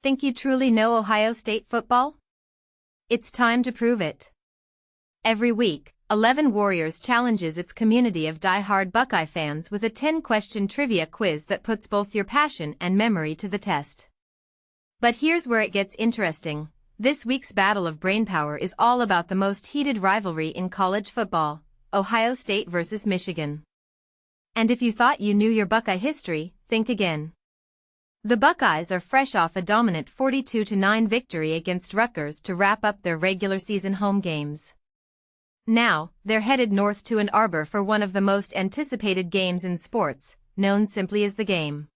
Think you truly know Ohio State football? It's time to prove it. Every week, 11 Warriors challenges its community of die-hard Buckeye fans with a 10-question trivia quiz that puts both your passion and memory to the test. But here's where it gets interesting. This week's battle of brainpower is all about the most heated rivalry in college football, Ohio State versus Michigan. And if you thought you knew your Buckeye history, think again. The Buckeyes are fresh off a dominant 42-9 victory against Rutgers to wrap up their regular season home games. Now, they're headed north to Ann Arbor for one of the most anticipated games in sports, known simply as the game.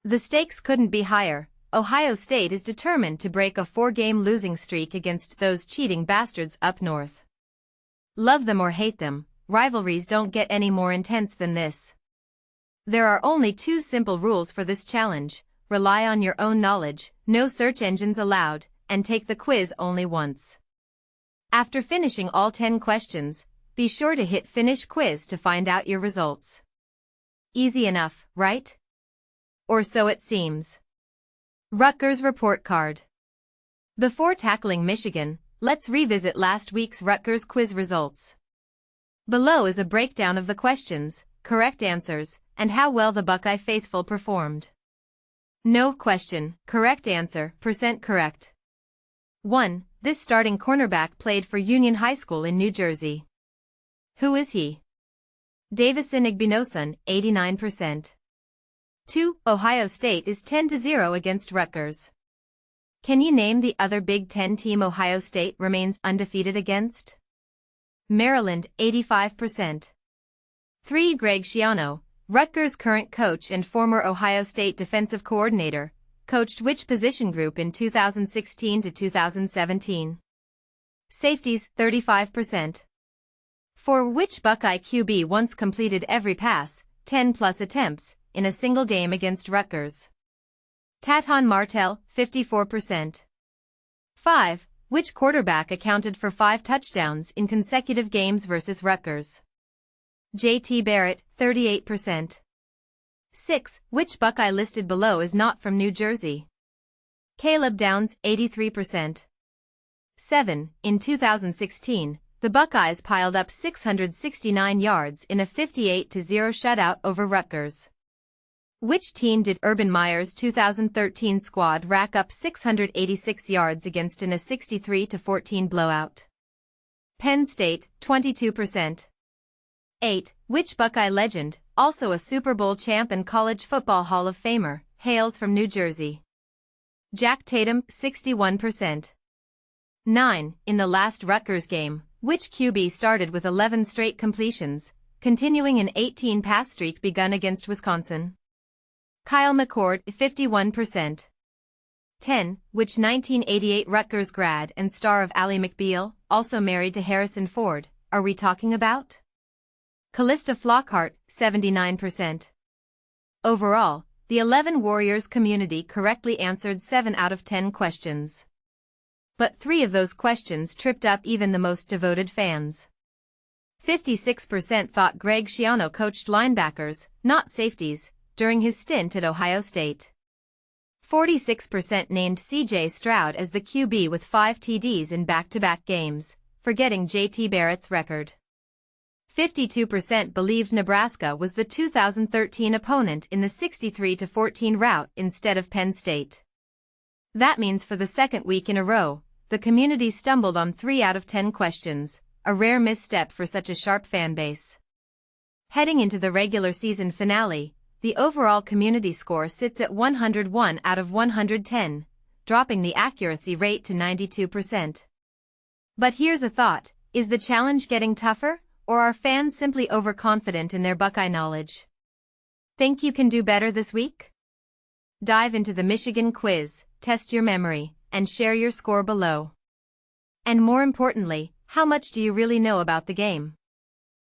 The stakes couldn't be higher. Ohio State is determined to break a 4-game losing streak against those cheating bastards up north. Love them or hate them, rivalries don't get any more intense than this. There are only 2 simple rules for this challenge: rely on your own knowledge, no search engines allowed, and take the quiz only once. After finishing all 10 questions, be sure to hit Finish Quiz to find out your results. Easy enough, right? Or so it seems. Rutgers Report Card. Before tackling Michigan, let's revisit last week's Rutgers quiz results. Below is a breakdown of the questions, correct answers, and how well the Buckeye faithful performed. No question, correct answer, % correct. 1. This starting cornerback played for Union High School in New Jersey. Who is he? Davison Igbinosun, 89%. 2. Ohio State is 10-0 against Rutgers. Can you name the other Big Ten team Ohio State remains undefeated against? Maryland, 85%. 3. Greg Schiano, Rutgers' current coach and former Ohio State defensive coordinator, coached which position group in 2016 to 2017? Safeties, 35%. 4. Which Buckeye QB once completed every pass, 10+ attempts, in a single game against Rutgers? Tathon Martell, 54%. 5. Which quarterback accounted for 5 touchdowns in consecutive games versus Rutgers? J.T. Barrett, 38%. 6. Which Buckeye listed below is not from New Jersey? Caleb Downs, 83%. 7. In 2016, the Buckeyes piled up 669 yards in a 58-0 shutout over Rutgers. Which team did Urban Meyer's 2013 squad rack up 686 yards against in a 63-14 blowout? Penn State, 22%. 8. Which Buckeye legend, also a Super Bowl champ and College Football Hall of Famer, hails from New Jersey? Jack Tatum, 61%. 9. In the last Rutgers game, which QB started with 11 straight completions, continuing an 18-pass streak begun against Wisconsin? Kyle McCord, 51%. 10. Which 1988 Rutgers grad and star of Ally McBeal, also married to Harrison Ford, are we talking about? Callista Flockhart, 79%. Overall, the 11 Warriors community correctly answered 7 out of 10 questions. But 3 of those questions tripped up even the most devoted fans. 56% thought Greg Schiano coached linebackers, not safeties, during his stint at Ohio State. 46% named C.J. Stroud as the QB with 5 TDs in back-to-back games, forgetting J.T. Barrett's record. 52% believed Nebraska was the 2013 opponent in the 63-14 rout instead of Penn State. That means for the second week in a row, the community stumbled on 3 out of 10 questions, a rare misstep for such a sharp fan base. Heading into the regular season finale, the overall community score sits at 101 out of 110, dropping the accuracy rate to 92%. But here's a thought: is the challenge getting tougher, or are fans simply overconfident in their Buckeye knowledge? Think you can do better this week? Dive into the Michigan quiz, test your memory, and share your score below. And more importantly, how much do you really know about the game?